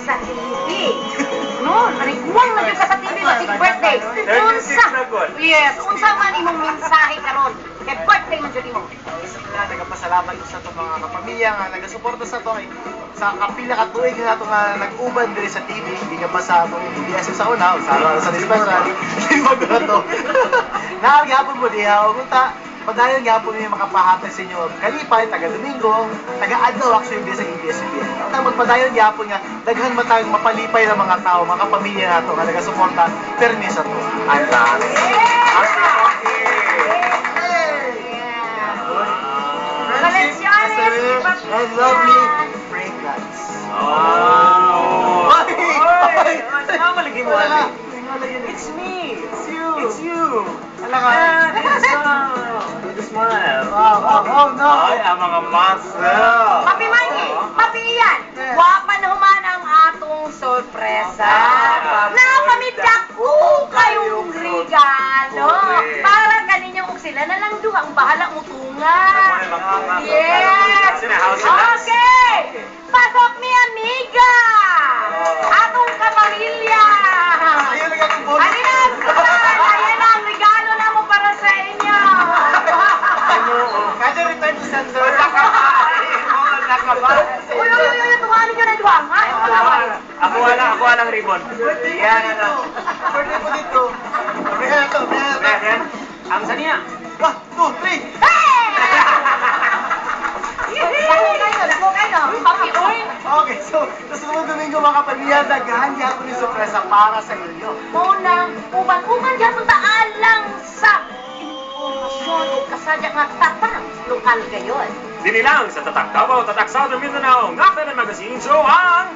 sa TV. No, naniguan na yung ka sa TV ba birthday. Unsa? Yes, unsa man imong mensahe karon kay birthday man jud mo. Nagapasalamat ko sa itong mga kapamilya nga nagasuporta sa ito sa kapila ka tuig na ito nga nag-uban diri sa TV, hindi nga pa sa itong PBS sa una, sa dispensal, hindi mo na ito. Nakagapon mo diha, umunta, padayon nga po niyo makapahatag sa inyo kalipay, taga-Domingo, taga-Adlaw actually din sa ABS-CBN. At magpadayon nga po nga, daghan matang mapalipay ng mga tao, mga kapamilya na ito nga nagasuporta, permis sa ito. Ang dami. And lovely fragrance. Oh! Ay! Namalagay mo, Ali. It's me! It's you! It's you! Ala ka? With a smile. Oh no! Ay, ang mga muscle. Papi Manny, papi Ian, wapan human ang atong sorpresa. Napamidyak ko kayong regalo. Para kaninyong og sila na lang duha ang bahala mo tunga. Yes! Okay! Pasok mi amiga! Atong kapamilya! Ayun lang akong bono. Halina! Ayan ang regalo na mo para sa inyo! Kada return to sender. Uy, tumanin nyo na duha, ha? Ako walang ribbon. Yan, ano. Birthday po dito. Kaya ito. Ang saniya. 1, 2, 3. Dako kayo. Papi, oy. Okay, so, sa sunod Domingo mga kapamilya, daghan niya ako ng sorpresa para sa inyo. Muna, uban-uban dyan punta alang sa informasyon o kasadya nga tatang lokal gayon. Dili lang sa Tatak Davao, Tatak Southern Mindanao, Ngatan Magazine Show ang